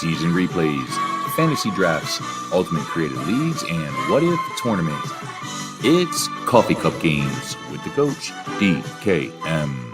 season replays, fantasy drafts, ultimate creative leagues, and what if tournament. It's Coffee Cup Games with the coach, DKM.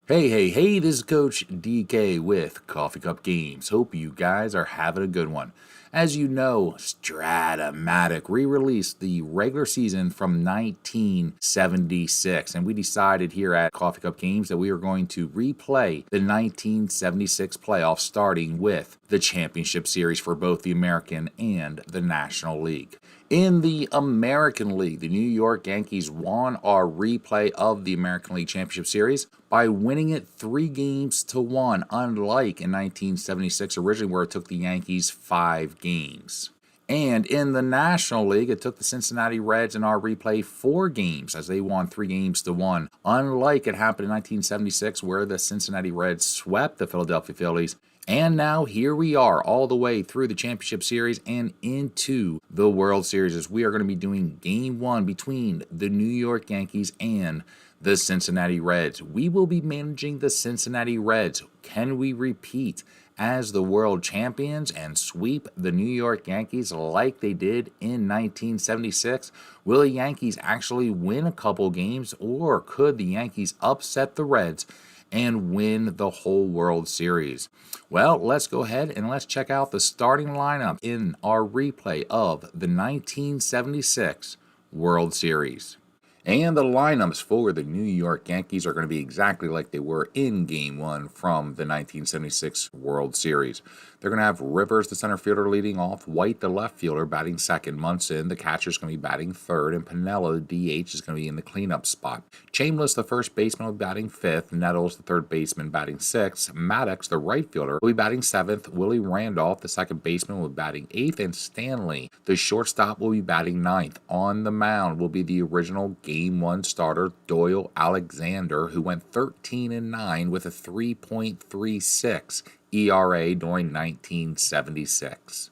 Hey, this is Coach DK with Coffee Cup Games. Hope you guys are having a good one. As you know, Strat-O-Matic re-released the regular season from 1976, and we decided here at Coffee Cup Games that we are going to replay the 1976 playoffs, starting with the championship series for both the American and the National League. In the American League, the New York Yankees won our replay of the American League Championship Series by winning it 3-1, unlike in 1976 originally where it took the Yankees 5 games. And in the National League, it took the Cincinnati Reds in our replay 4 games as they won 3-1, unlike it happened in 1976 where the Cincinnati Reds swept the Philadelphia Phillies. And now here we are all the way through the championship series and into the World Series as we are going to be doing game 1 between the New York Yankees and the Cincinnati Reds. We will be managing the Cincinnati Reds. Can we repeat as the world champions and sweep the New York Yankees like they did in 1976? Will the Yankees actually win a couple games, or could the Yankees upset the Reds and win the whole World Series? Well, let's go ahead and let's check out the starting lineup in our replay of the 1976 World Series. And the lineups for the New York Yankees are going to be exactly like they were in Game 1 from the 1976 World Series. They're going to have Rivers, the center fielder, leading off, White, the left fielder, batting second, Munson, the catcher, is going to be batting third, and Piniella, the DH, is going to be in the cleanup spot. Chambliss, the first baseman, will be batting fifth, Nettles, the third baseman, batting sixth, Maddox, the right fielder, will be batting seventh, Willie Randolph, the second baseman, will be batting eighth, and Stanley, the shortstop, will be batting ninth. On the mound will be the original Game 1 starter, Doyle Alexander, who went 13-9 with a 3.36 ERA during 1976.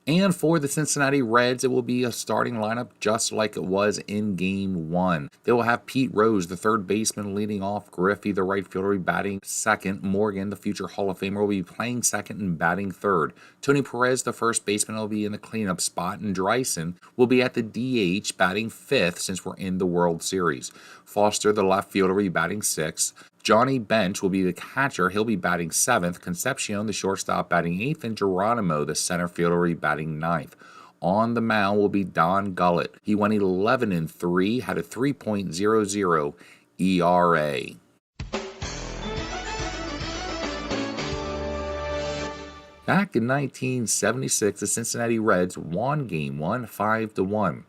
And for the Cincinnati Reds, it will be a starting lineup just like it was in Game 1. They will have Pete Rose, the third baseman, leading off. Griffey, the right fielder, will be batting second. Morgan, the future Hall of Famer, will be playing second and batting third. Tony Perez, the first baseman, will be in the cleanup spot. And Dreisen will be at the DH, batting fifth since we're in the World Series. Foster, the left fielder, will be batting sixth. Johnny Bench will be the catcher. He'll be batting seventh. Concepcion, the shortstop, batting eighth. And Geronimo, the center fielder, will be batting ninth. On the mound will be Don Gullett. He went 11-3, had a 3.00 ERA. Back in 1976, the Cincinnati Reds won Game 1 5-1.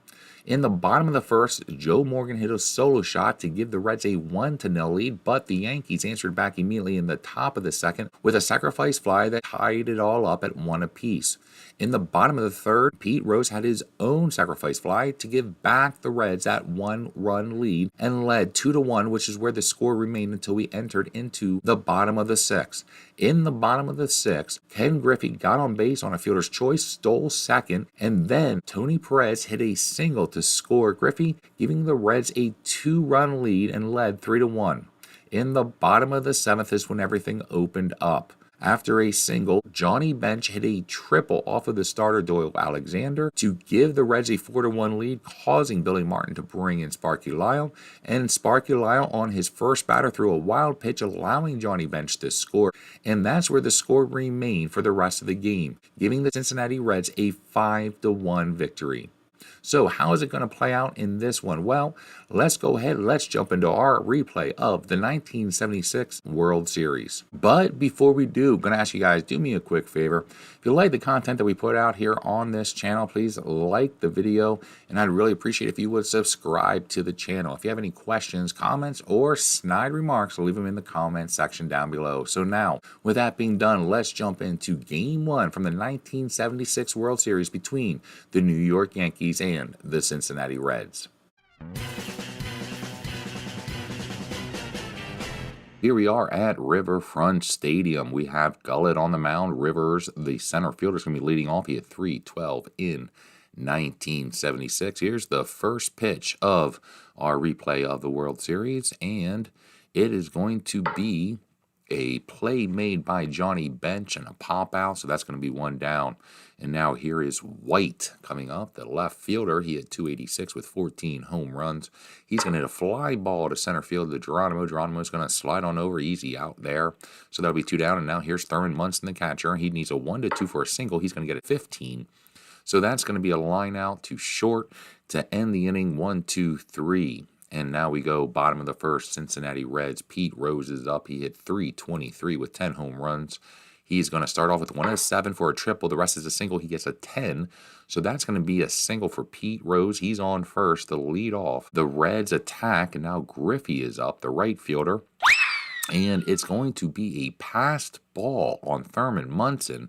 In the bottom of the first, Joe Morgan hit a solo shot to give the Reds a 1-0 lead, but the Yankees answered back immediately in the top of the second with a sacrifice fly that tied it all up at 1 apiece. In the bottom of the third, Pete Rose had his own sacrifice fly to give back the Reds that 1-run lead and led 2-1, which is where the score remained until we entered into the bottom of the sixth. In the bottom of the sixth, Ken Griffey got on base on a fielder's choice, stole second, and then Tony Perez hit a single to score Griffey, giving the Reds a 2-run lead and led 3-1. In the bottom of the seventh is when everything opened up. After a single, Johnny Bench hit a triple off of the starter Doyle Alexander to give the Reds a 4-1 lead, causing Billy Martin to bring in Sparky Lyle. And Sparky Lyle on his first batter threw a wild pitch, allowing Johnny Bench to score. And that's where the score remained for the rest of the game, giving the Cincinnati Reds a 5-1 victory. So how is it going to play out in this one? Well, let's go ahead. Let's jump into our replay of the 1976 World Series. But before we do, I'm going to ask you guys, do me a quick favor. If you like the content that we put out here on this channel, please like the video. And I'd really appreciate if you would subscribe to the channel. If you have any questions, comments, or snide remarks, leave them in the comment section down below. So now, with that being done, let's jump into Game 1 from the 1976 World Series between the New York Yankees and the Cincinnati Reds. Here we are at Riverfront Stadium. We have Gullett on the mound. Rivers, the center fielder, is going to be leading off. He had 3-12 in 1976. Here's the first pitch of our replay of the World Series, and it is going to be A play made by Johnny Bench and a pop out, so that's going to be one down. And now here is White coming up, the left fielder. He hit 286 with 14 home runs. He's going to hit a fly ball to center field to Geronimo. Geronimo's going to slide on over, easy out there. So that'll be two down. And now here's Thurman Munson, the catcher. He needs a 1-2 for a single. He's going to get a 15. So that's going to be a line out to short to end the inning, 1-2-3. And now we go bottom of the first, Cincinnati Reds. Pete Rose is up. He hit 323 with 10 home runs. He's going to start off with 1-7 for a triple. The rest is a single. He gets a 10. So that's going to be a single for Pete Rose. He's on first, the lead off. The Reds attack, and now Griffey is up, the right fielder. And it's going to be a passed ball on Thurman Munson.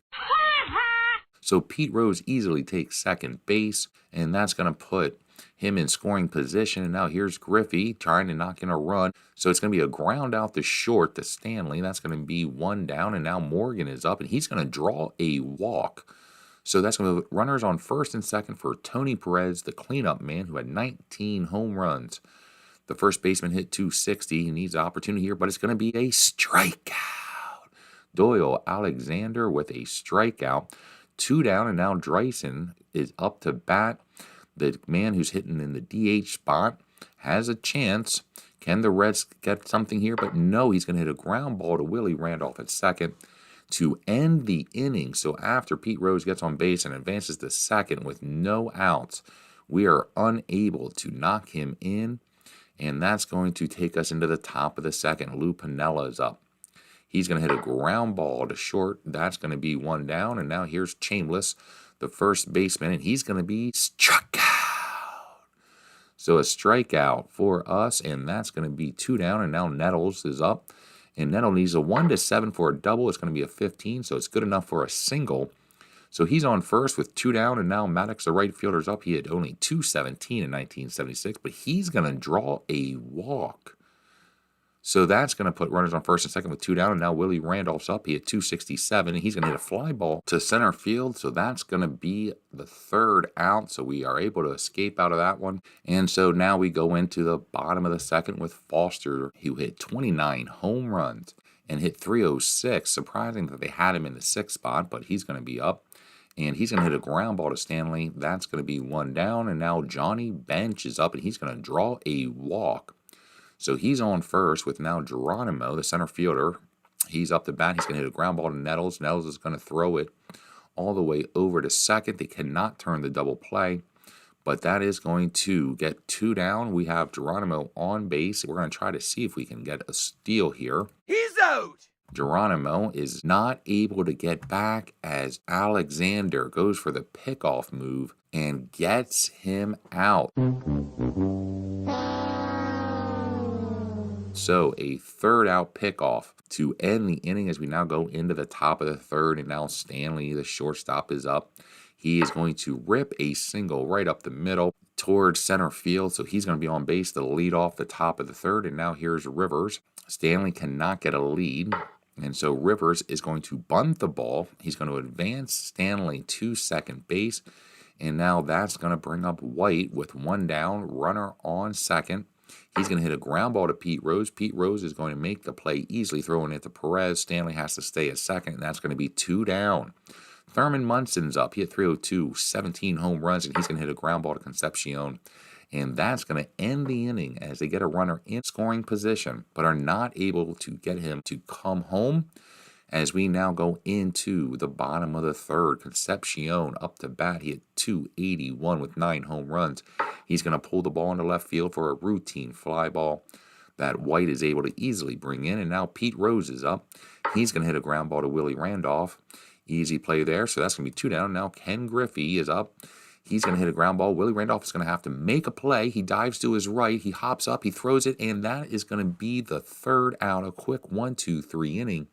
So Pete Rose easily takes second base, and that's going to put him in scoring position. And now here's Griffey trying to knock in a run. So it's going to be a ground out to short to Stanley. That's going to be one down, and now Morgan is up, and he's going to draw a walk. So that's going to be runners on first and second for Tony Perez, the cleanup man, who had 19 home runs. The first baseman hit 260. He needs an opportunity here, but it's going to be a strikeout. Doyle Alexander with a strikeout. Two down, and now Dreisen is up to bat. The man who's hitting in the DH spot has a chance. Can the Reds get something here? But no, he's going to hit a ground ball to Willie Randolph at second to end the inning. So after Pete Rose gets on base and advances to second with no outs, we are unable to knock him in, and that's going to take us into the top of the second. Lou Piniella is up. He's going to hit a ground ball to short. That's going to be one down. And now here's Chambliss, the first baseman, and he's going to be struck out. So a strikeout for us, and that's going to be two down. And now Nettles is up. And Nettles needs a 1-7 for a double. It's going to be a 15, so it's good enough for a single. So he's on first with two down, and now Maddox, the right fielder's up. He had only 217 in 1976, but he's going to draw a walk. So that's going to put runners on first and second with two down, and now Willie Randolph's up. He had 267, and he's going to hit a fly ball to center field, so that's going to be the third out, so we are able to escape out of that one. And so now we go into the bottom of the second with Foster, who hit 29 home runs and hit 306. Surprising that they had him in the sixth spot, but he's going to be up. And he's going to hit a ground ball to Stanley. That's going to be one down, and now Johnny Bench is up, and he's going to draw a walk. So he's on first with now Geronimo, the center fielder. He's up to bat. He's going to hit a ground ball to Nettles. Nettles is going to throw it all the way over to second. They cannot turn the double play, but that is going to get two down. We have Geronimo on base. We're going to try to see if we can get a steal here. He's out! Geronimo is not able to get back as Alexander goes for the pickoff move and gets him out. So a third out pickoff to end the inning as we now go into the top of the third, and now Stanley, the shortstop, is up. He is going to rip a single right up the middle towards center field, so he's going to be on base to lead off the top of the third, and now here's Rivers. Stanley cannot get a lead, and so Rivers is going to bunt the ball. He's going to advance Stanley to second base, and now that's going to bring up White with one down, runner on second. He's going to hit a ground ball to Pete Rose. Pete Rose is going to make the play easily, throwing it to Perez. Stanley has to stay at second, and that's going to be two down. Thurman Munson's up. He hit 302, 17 home runs, and he's going to hit a ground ball to Concepcion. And that's going to end the inning as they get a runner in scoring position, but are not able to get him to come home. As we now go into the bottom of the third, Concepcion up to bat. He hit 281 with 9 home runs. He's going to pull the ball into left field for a routine fly ball that White is able to easily bring in. And now Pete Rose is up. He's going to hit a ground ball to Willie Randolph. Easy play there. So that's going to be two down. Now Ken Griffey is up. He's going to hit a ground ball. Willie Randolph is going to have to make a play. He dives to his right. He hops up. He throws it. And that is going to be the third out. A quick 1-2-3 inning.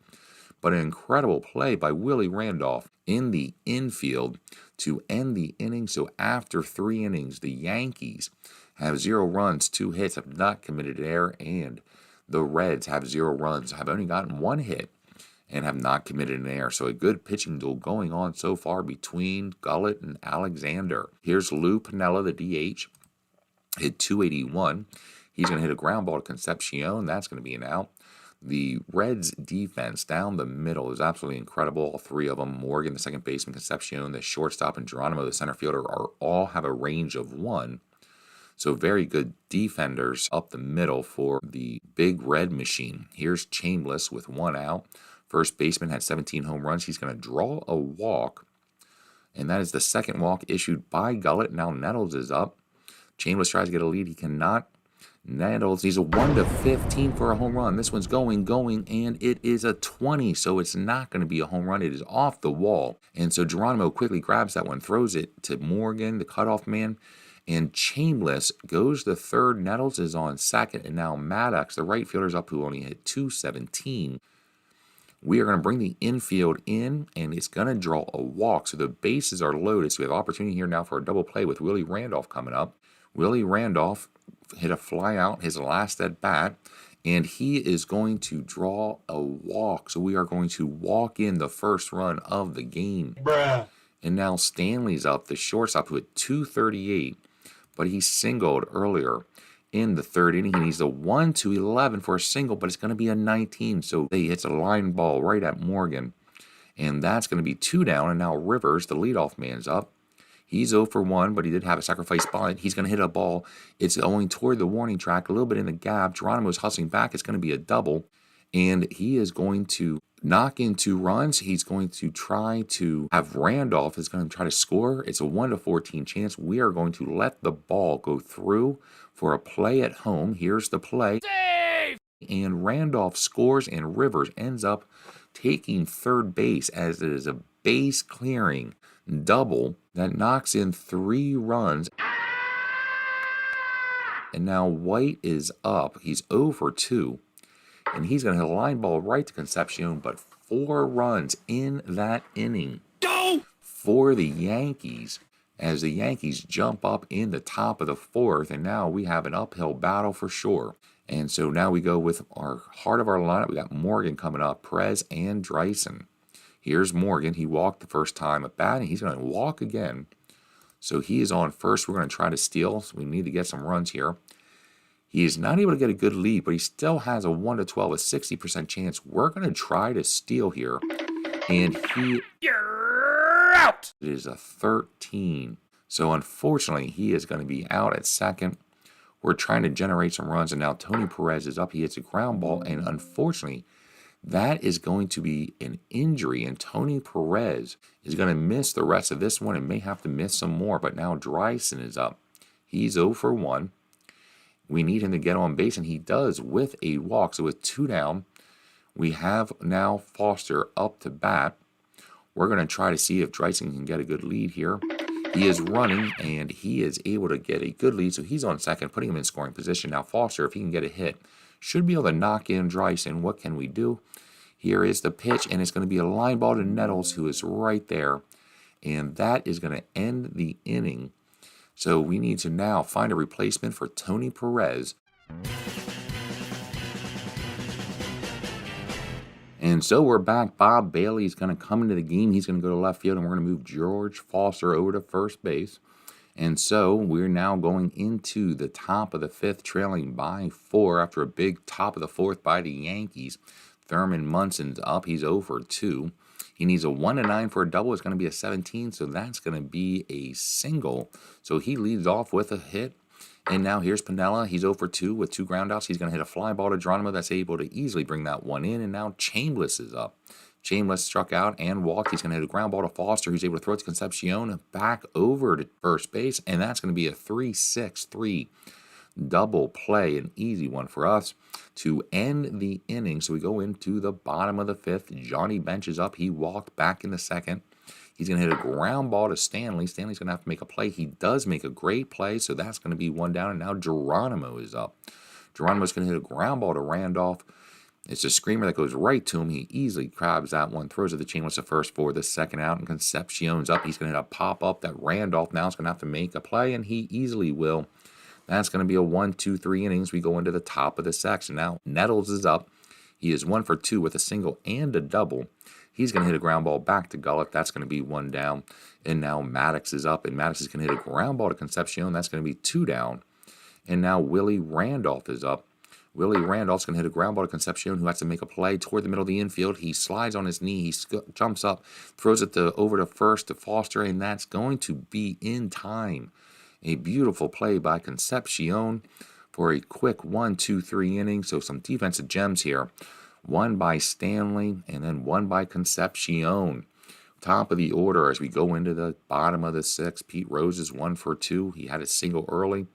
But an incredible play by Willie Randolph in the infield to end the inning. So after 3 innings, the Yankees have 0 runs, 2 hits, have not committed error, and the Reds have 0 runs, have only gotten 1 hit, and have not committed an error. So a good pitching duel going on so far between Gullett and Alexander. Here's Lou Piniella, the DH, hit 281. He's going to hit a ground ball to Concepcion. That's going to be an out. The Reds' defense down the middle is absolutely incredible. All three of them, Morgan, the second baseman, Concepcion, the shortstop, and Geronimo, the center fielder, all have a range of 1. So very good defenders up the middle for the big red machine. Here's Chambliss with 1 out. First baseman had 17 home runs. He's going to draw a walk, and that is the second walk issued by Gullett. Now Nettles is up. Chambliss tries to get a lead. He cannot. Nettles, he's a 1-15 for a home run. This one's going, and it is a 20, so it's not going to be a home run. It is off the wall. And so Geronimo quickly grabs that one, throws it to Morgan, the cutoff man, and Chambliss goes to third. Nettles is on second, and now Maddox, the right fielder's up, who only hit 217. We are going to bring the infield in, and it's going to draw a walk. So the bases are loaded, so we have opportunity here now for a double play with Willie Randolph coming up. Willie Randolph hit a fly out his last at bat, and he is going to draw a walk. So we are going to walk in the first run of the game. Bruh. And now Stanley's up, the shortstop, who hit 238, but he singled earlier in the third inning. He needs a 1-11 for a single, but it's going to be a 19. So he hits a line ball right at Morgan, and that's going to be 2 down. And now Rivers, the leadoff man's up. He's 0 for 1, but he did have a sacrifice bunt. He's going to hit a ball. It's going toward the warning track, a little bit in the gap. Geronimo's hustling back. It's going to be a double, and he is going to knock in 2 runs. He's going to try to have Randolph is going to try to score. It's a 1-14 chance. We are going to let the ball go through for a play at home. Here's the play. Save! And Randolph scores, and Rivers ends up taking third base as it is a base clearing double that knocks in 3 runs. And now White is up. He's 0 for 2. And he's going to hit a line ball right to Concepcion, but 4 runs in that inning for the Yankees as the Yankees jump up in the top of the 4th. And now we have an uphill battle for sure. And so now we go with our heart of our lineup. We got Morgan coming up, Perez, and Dreisen. Here's Morgan. He walked the first time at bat, and he's going to walk again. So he is on first. We're going to try to steal. So we need to get some runs here. He is not able to get a good lead, but he still has a 1-12, a 60% chance. We're going to try to steal here. And you're out. It is a 13. So unfortunately, he is going to be out at second. We're trying to generate some runs, and now Tony Perez is up. He hits a ground ball, and unfortunately, that is going to be an injury, and Tony Perez is going to miss the rest of this one and may have to miss some more. But now Dreisen is up. He's 0 for 1. We need him to get on base, and he does with a walk. So with 2 down, we have now Foster up to bat. We're going to try to see if Dreisen can get a good lead here. He is running, and he is able to get a good lead. So he's on second, putting him in scoring position. Now Foster, if he can get a hit, should be able to knock in Dreisen. What can we do? Here is the pitch, and it's going to be a line ball to Nettles, who is right there. And that is going to end the inning. So we need to now find a replacement for Tony Perez. And so we're back. Bob Bailey is going to come into the game. He's going to go to left field, and we're going to move George Foster over to first base. And so we're now going into the top of the 5th, trailing by 4 after a big top of the 4th by the Yankees. Thurman Munson's up. He's 0 for 2. He needs a 1-9 for a double. It's going to be a 17, so that's going to be a single. So he leads off with a hit. And now here's Piniella. He's 0 for 2 with 2 groundouts. He's going to hit a fly ball to Geronimo that's able to easily bring that one in. And now Chambliss is up. Chambliss struck out and walked. He's going to hit a ground ball to Foster, who's able to throw it to Concepcion back over to first base. And that's going to be a 3-6-3 double play, an easy one for us to end the inning. So we go into the bottom of the 5th. Johnny Bench is up. He walked back in the 2nd. He's going to hit a ground ball to Stanley. Stanley's going to have to make a play. He does make a great play, so that's going to be 1 down. And now Geronimo is up. Geronimo's going to hit a ground ball to Randolph. It's a screamer that goes right to him. He easily grabs that one, throws it to Chambliss the first for the 2nd out, and Concepcion's up. He's going to hit a pop-up that Randolph now is going to have to make a play, and he easily will. That's going to be a 1-2-3 innings. We go into the top of the section. Now, Nettles is up. He is 1 for 2 with a single and a double. He's going to hit a ground ball back to Gullett. That's going to be 1 down. And now Maddox is up, and Maddox is going to hit a ground ball to Concepcion. That's going to be 2 down. And now Willie Randolph is up. Willie Randolph's going to hit a ground ball to Concepcion, who has to make a play toward the middle of the infield. He slides on his knee. He jumps up, throws it over to first to Foster, and that's going to be in time. A beautiful play by Concepcion for a quick 1-2-3 inning. So some defensive gems here. One by Stanley, and then one by Concepcion. Top of the order as we go into the bottom of the sixth. Pete Rose is 1 for 2. He had a single early.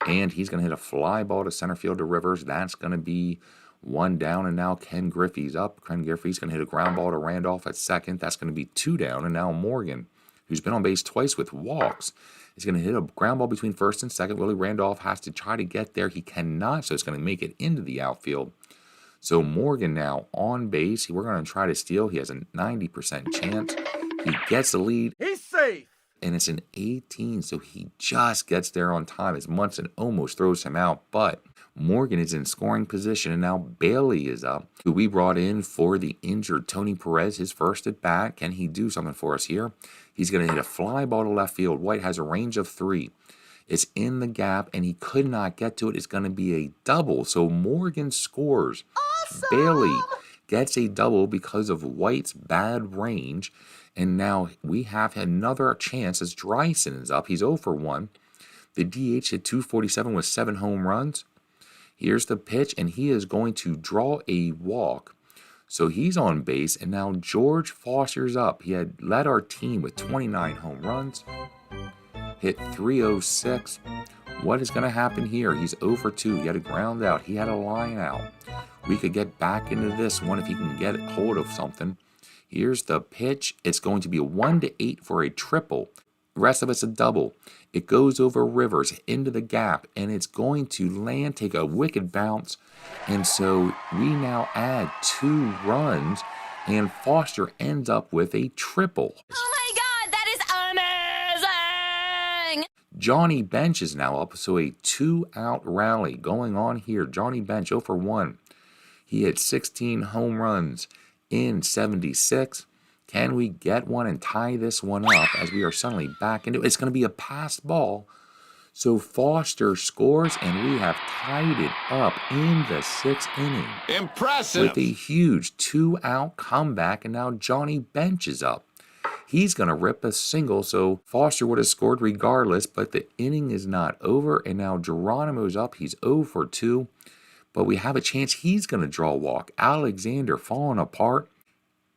And he's going to hit a fly ball to center field to Rivers. That's going to be 1 down. And now Ken Griffey's up. Ken Griffey's going to hit a ground ball to Randolph at second. That's going to be 2 down. And now Morgan, who's been on base twice with walks, is going to hit a ground ball between first and second. Willie Randolph has to try to get there. He cannot, so it's going to make it into the outfield. So Morgan now on base. We're going to try to steal. He has a 90% chance. He gets the lead. He's safe. And it's an 18, so he just gets there on time as Munson almost throws him out. But Morgan is in scoring position, and now Bailey is up, who we brought in for the injured Tony Perez, his first at bat. Can he do something for us here? He's going to hit a fly ball to left field. White has a range of 3. It's in the gap, and he could not get to it. It's going to be a double, so Morgan scores. Awesome! Bailey gets a double because of White's bad range. And now we have another chance as Dreyson is up. He's 0 for 1. The DH hit 247 with 7 home runs. Here's the pitch, and he is going to draw a walk. So he's on base, and now George Foster's up. He had led our team with 29 home runs. Hit 306. What is going to happen here? He's 0 for 2. He had a ground out. He had a line out. We could get back into this one if he can get hold of something. Here's the pitch. It's going to be a 1-8 for a triple. The rest of it's a double. It goes over Rivers into the gap, and it's going to land, take a wicked bounce. And so we now add 2 runs, and Foster ends up with a triple. Oh my God, that is amazing! Johnny Bench is now up, so a 2-out rally going on here. Johnny Bench 0 for 1. He hit 16 home runs in 76. Can we get one and tie this one up as we are suddenly back into it? It's going to be a passed ball. So Foster scores, and we have tied it up in the 6th inning. Impressive. With a huge 2-out comeback, and now Johnny Bench is up. He's going to rip a single, so Foster would have scored regardless, but the inning is not over, and now Geronimo's up. He's 0 for 2. But we have a chance he's going to draw a walk. Alexander falling apart.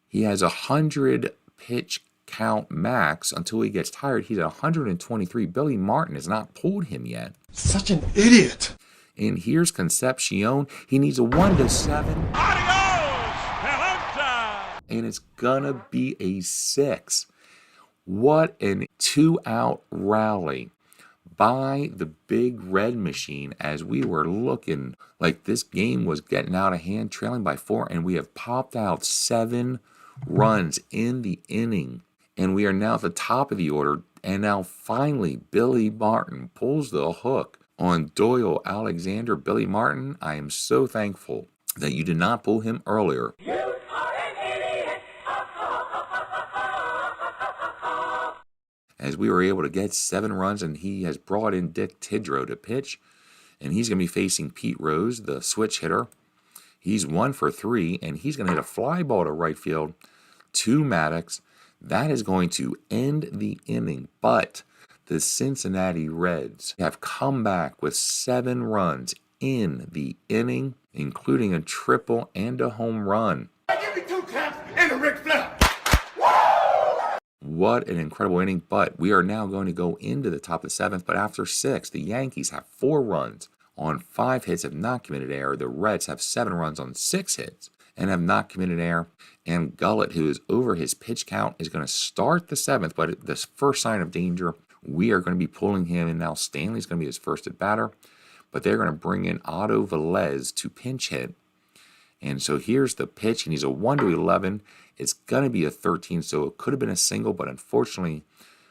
He has a 100 pitch count max until he gets tired. He's at 123. Billy Martin has not pulled him yet. Such an idiot. And here's Concepcion. He needs a 1-7. Adios, pelota. And it's going to be a 6. What an 2-out rally by the Big Red Machine as we were looking like this game was getting out of hand, trailing by 4, and we have popped out 7 runs in the inning. And we are now at the top of the order, and now finally Billy Martin pulls the hook on Doyle Alexander. Billy Martin, I am so thankful that you did not pull him earlier. You are an idiot! As we were able to get 7 runs, and he has brought in Dick Tidrow to pitch, and he's going to be facing Pete Rose, the switch hitter. He's 1 for 3, and he's going to hit a fly ball to right field to Maddox. That is going to end the inning, but the Cincinnati Reds have come back with 7 runs in the inning, including a triple and a home run. Give me 2 taps and a Ric Flair. What an incredible inning, but we are now going to go into the top of the 7th, but after 6, the Yankees have 4 runs on 5 hits, have not committed error. The Reds have 7 runs on 6 hits and have not committed error. And Gullett, who is over his pitch count, is going to start the 7th, but this first sign of danger, we are going to be pulling him, and now Stanley's going to be his first at batter, but they're going to bring in Otto Velez to pinch hit. And so here's the pitch, and he's a 1-11. It's going to be a 13, so it could have been a single, but unfortunately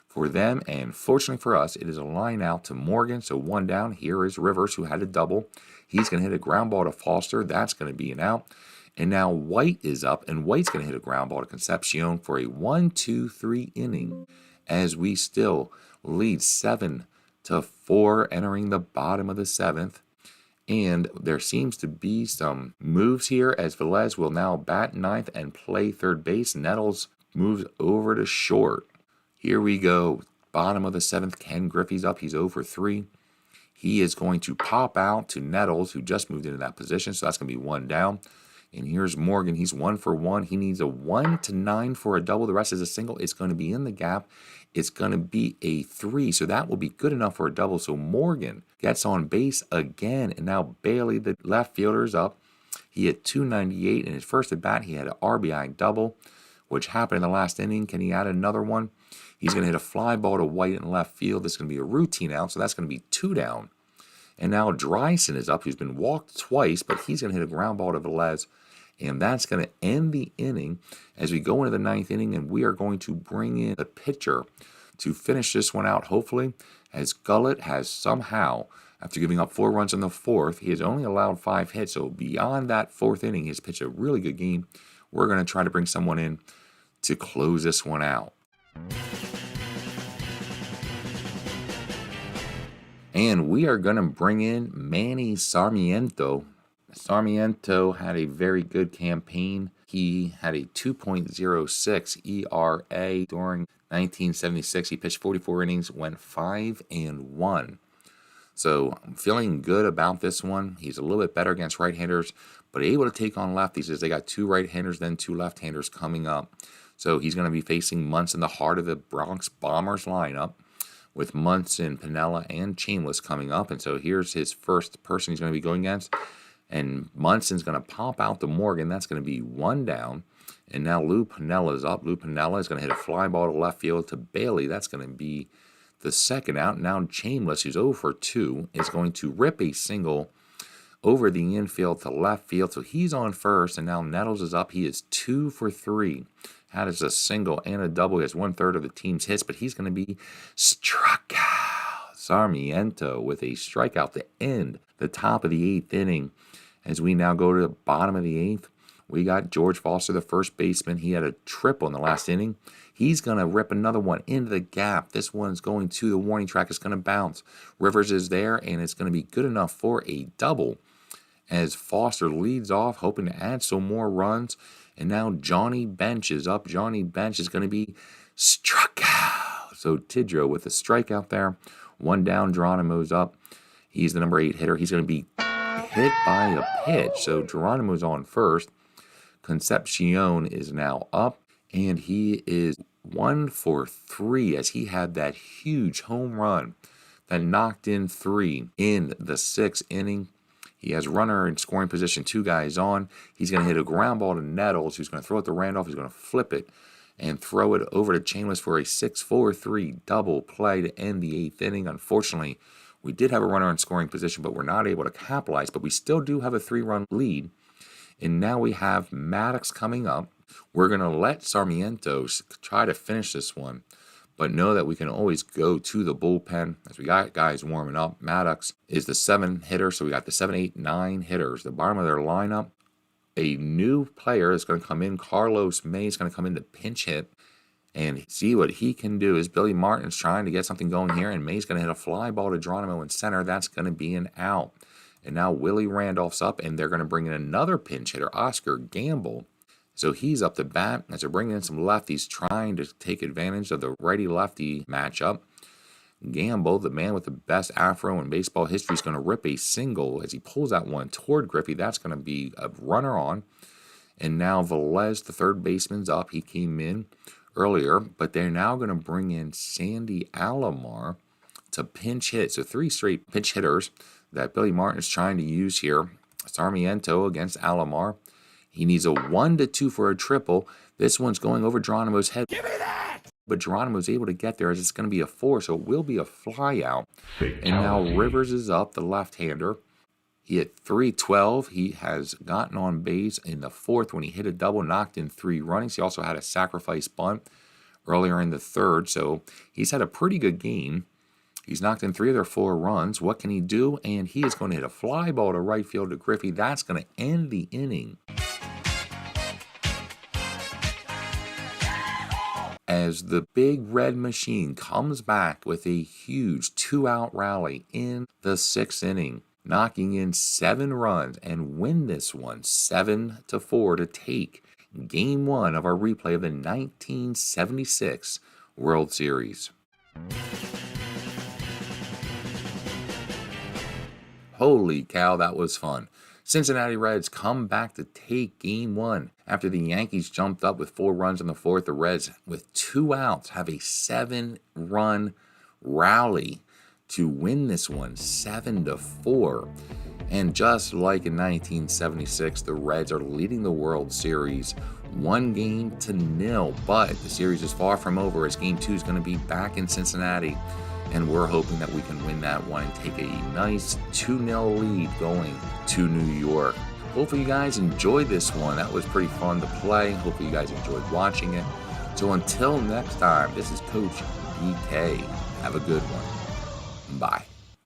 for them and fortunately for us, it is a line out to Morgan. So 1 down. Here is Rivers, who had a double. He's going to hit a ground ball to Foster. That's going to be an out. And now White is up, and White's going to hit a ground ball to Concepcion for a 1-2-3 inning as we still lead 7-4 entering the bottom of the 7th. And there seems to be some moves here as Velez will now bat ninth and play third base. Nettles moves over to short. Here we go. Bottom of the seventh, Ken Griffey's up. He's 0 for 3. He is going to pop out to Nettles, who just moved into that position. So that's going to be 1 down. And here's Morgan. He's 1 for 1. He needs a 1 to 9 for a double. The rest is a single. It's going to be in the gap. It's going to be a 3. So that will be good enough for a double. So Morgan gets on base again. And now Bailey, the left fielder, is up. He hit 298 in his first at bat. He had an RBI double, which happened in the last inning. Can he add another one? He's going to hit a fly ball to White in left field. This is going to be a routine out. So that's going to be 2 down. And now Dryson is up, who's been walked twice, but he's going to hit a ground ball to Velez. And that's going to end the inning as we go into the 9th inning, and we are going to bring in the pitcher to finish this one out, hopefully, as Gullett has somehow, after giving up 4 runs in the 4th, he has only allowed 5 hits. So beyond that 4th inning, he's pitched a really good game. We're going to try to bring someone in to close this one out. And we are going to bring in Manny Sarmiento. Sarmiento had a very good campaign. He had a 2.06 ERA during 1976. He pitched 44 innings, went 5-1. So I'm feeling good about this one. He's a little bit better against right-handers, but able to take on lefties as they got 2 right-handers, then 2 left-handers coming up. So he's going to be facing Munson, the heart of the Bronx Bombers lineup, with Munson, Piniella, and Chambliss coming up. And so here's his first person he's going to be going against. And Munson's going to pop out to Morgan. That's going to be 1 down. And now Lou Piniella is up. Lou Piniella is going to hit a fly ball to left field to Bailey. That's going to be the 2nd out. Now Chambliss, who's 0 for 2, is going to rip a single over the infield to left field. So he's on first. And now Nettles is up. He is 2 for 3. That is a single and a double. He has 1/3 of the team's hits, but he's going to be struck out. Sarmiento with a strikeout to end the top of the 8th inning. As we now go to the bottom of the 8th, we got George Foster, the first baseman. He had a triple in the last inning. He's going to rip another one into the gap. This one's going to the warning track. It's going to bounce. Rivers is there, and it's going to be good enough for a double as Foster leads off, hoping to add some more runs. And now Johnny Bench is up. Johnny Bench is going to be struck out. So Tidrow with a strikeout there. 1 down, Geronimo's up. He's the number 8 hitter. He's going to be hit by a pitch. So Geronimo's on first. Concepcion is now up. And he is 1 for 3 as he had that huge home run that knocked in 3 in the 6th inning. He has runner in scoring position, 2 guys on. He's going to hit a ground ball to Nettles, who's going to throw it to Randolph. He's going to flip it and throw it over to Chambliss for a 6-4-3 double play to end the 8th inning. Unfortunately, we did have a runner in scoring position, but we're not able to capitalize. But we still do have a 3-run lead. And now we have Maddox coming up. We're going to let Sarmiento try to finish this one, but know that we can always go to the bullpen as we got guys warming up. Maddox is the 7 hitter, so we got the 7, 8, 9 hitters. The bottom of their lineup, a new player is going to come in. Carlos May is going to come in to pinch hit and see what he can do. As Billy Martin's trying to get something going here, and May's going to hit a fly ball to Geronimo in center. That's going to be an out. And now Willie Randolph's up, and they're going to bring in another pinch hitter, Oscar Gamble. So he's up to bat as they're bringing in some lefties, trying to take advantage of the righty-lefty matchup. Gamble, the man with the best afro in baseball history, is going to rip a single as he pulls out one toward Griffey. That's going to be a runner on. And now Velez, the third baseman's up. He came in earlier, but they're now going to bring in Sandy Alomar to pinch hit. So 3 straight pinch hitters that Billy Martin is trying to use here. Sarmiento against Alomar. He needs a 1-2 for a triple. This one's going over Geronimo's head. Give me that! But Geronimo's able to get there as it's going to be a 4, so it will be a fly out. And now Rivers is up, the left-hander. He hit 312. He has gotten on base in the 4th when he hit a double, knocked in 3 runnings. He also had a sacrifice bunt earlier in the 3rd, so he's had a pretty good game. He's knocked in 3 of their 4 runs. What can he do? And he is going to hit a fly ball to right field to Griffey. That's going to end the inning. As the big red machine comes back with a huge 2-out rally in the 6th inning. knocking in 7 runs and win this one 7-4 to take Game 1 of our replay of the 1976 World Series. Holy cow, that was fun. Cincinnati Reds come back to take Game 1. After the Yankees jumped up with 4 runs in the 4th, the Reds, with 2 outs, have a 7-run rally to win this one 7-4. And just like in 1976, the Reds are leading the World Series 1-0. But the series is far from over, as Game 2 is going to be back in Cincinnati. And we're hoping that we can win that one and take a nice 2-0 lead going to New York. Hopefully you guys enjoyed this one. That was pretty fun to play. Hopefully you guys enjoyed watching it. So until next time, this is Coach DK. Have a good one. Bye.